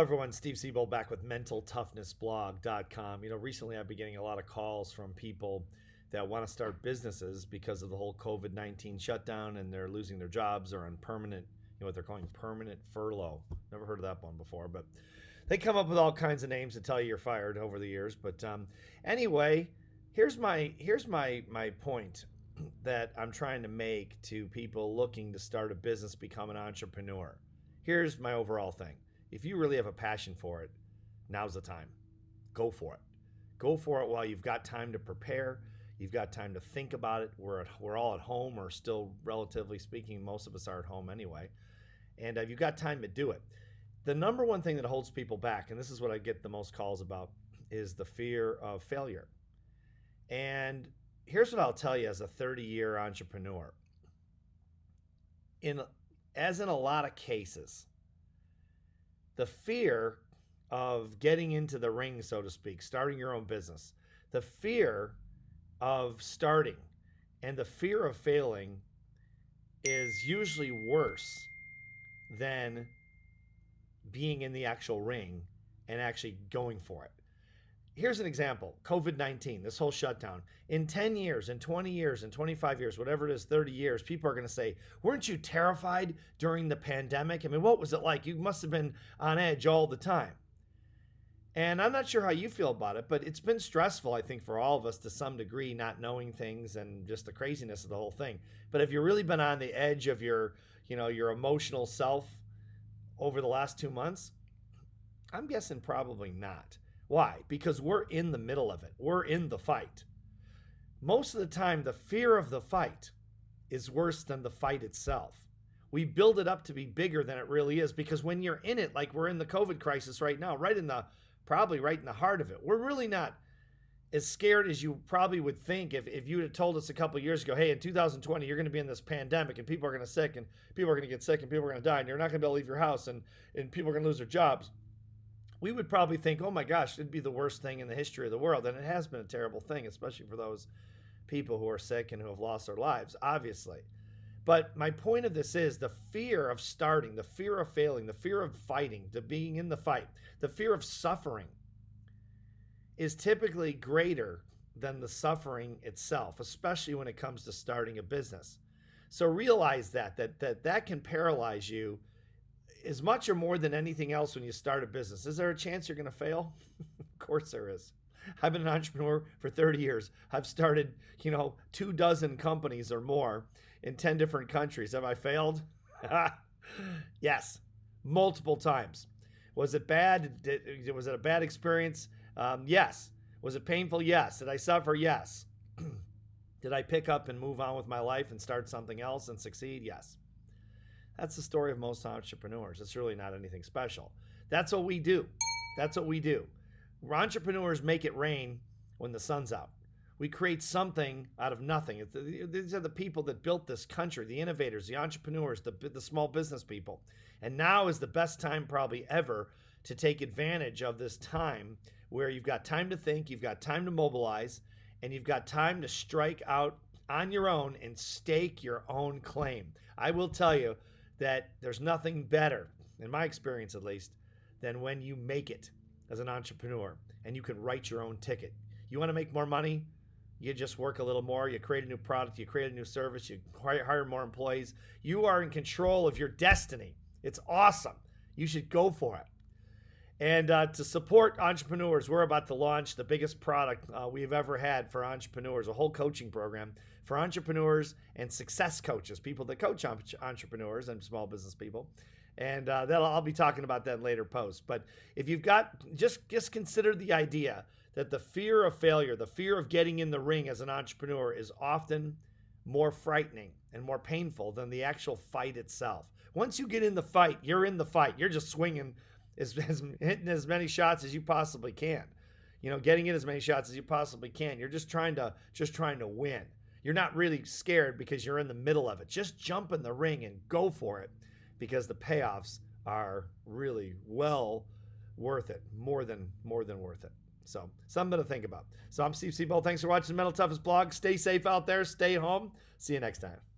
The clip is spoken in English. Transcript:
Everyone, Steve Siebold back with mentaltoughnessblog.com. Recently I've been getting a lot of calls from people that want to start businesses because of the whole COVID-19 shutdown and they're losing their jobs or on permanent, what they're calling permanent furlough. Never heard of that one before, but they come up with all kinds of names to tell you you're fired over the years. But anyway, here's my point that I'm trying to make to people looking to start a business, become an entrepreneur. Here's my overall thing. If you really have a passion for it, now's the time. Go for it. Go for it while you've got time to prepare. You've got time to think about it. We're all at home, or still, relatively speaking, most of us are at home anyway. And you've got time to do it. The number one thing that holds people back, and this is what I get the most calls about, is the fear of failure. And here's what I'll tell you as a 30-year entrepreneur. As in a lot of cases, the fear of getting into the ring, so to speak, starting your own business, the fear of starting and the fear of failing is usually worse than being in the actual ring and actually going for it. Here's an example. COVID-19, this whole shutdown. In 10 years, in 20 years, in 25 years, whatever it is, 30 years, people are going to say, weren't you terrified during the pandemic? I mean, what was it like? You must have been on edge all the time. And I'm not sure how you feel about it, but it's been stressful, I think, for all of us to some degree, not knowing things and just the craziness of the whole thing. But have you really been on the edge of your emotional self over the last 2 months? I'm guessing probably not. Why? Because we're in the middle of it. We're in the fight. Most of the time, the fear of the fight is worse than the fight itself. We build it up to be bigger than it really is, because when you're in it, like we're in the COVID crisis right now, probably right in the heart of it, we're really not as scared as you probably would think if you had told us a couple of years ago, hey, in 2020, you're going to be in this pandemic and people are going to sick and people are going to get sick and people are going to die and you're not going to be able to leave your house and people are going to lose their jobs. We would probably think, oh my gosh, it'd be the worst thing in the history of the world. And it has been a terrible thing, especially for those people who are sick and who have lost their lives, obviously. But my point of this is the fear of starting, the fear of failing, the fear of fighting, the being in the fight, the fear of suffering is typically greater than the suffering itself, especially when it comes to starting a business. So realize that can paralyze you as much or more than anything else when you start a business. Is there a chance you're going to fail? Of course there is. I've been an entrepreneur for 30 years. I've started, 24 companies or more in 10 different countries. Have I failed? Yes, multiple times. Was it bad? Was it a bad experience? Yes. Was it painful? Yes. Did I suffer? Yes. Did I pick up and move on with my life and start something else and succeed? Yes. That's the story of most entrepreneurs. It's really not anything special. That's what we do. That's what we do. Entrepreneurs make it rain when the sun's out. We create something out of nothing. These are the people that built this country, the innovators, the entrepreneurs, the small business people. And now is the best time probably ever to take advantage of this time where you've got time to think, you've got time to mobilize, and you've got time to strike out on your own and stake your own claim. I will tell you that there's nothing better, in my experience at least, than when you make it as an entrepreneur and you can write your own ticket. You want to make more money? You just work a little more, you create a new product, you create a new service, you hire more employees. You are in control of your destiny. It's awesome. You should go for it. And to support entrepreneurs, we're about to launch the biggest product we've ever had for entrepreneurs, a whole coaching program for entrepreneurs and success coaches, people that coach entrepreneurs and small business people. And I'll be talking about that in later posts. But if you've got, just consider the idea that the fear of failure, the fear of getting in the ring as an entrepreneur is often more frightening and more painful than the actual fight itself. Once you get in the fight, you're in the fight. You're just swinging, hitting as many shots as you possibly can. Getting in as many shots as you possibly can. You're just trying to win. You're not really scared because you're in the middle of it. Just jump in the ring and go for it, because the payoffs are really well worth it, more than worth it. So something to think about. So I'm Steve Siebold. Thanks for watching the Mental Toughness blog. Stay safe out there. Stay home. See you next time.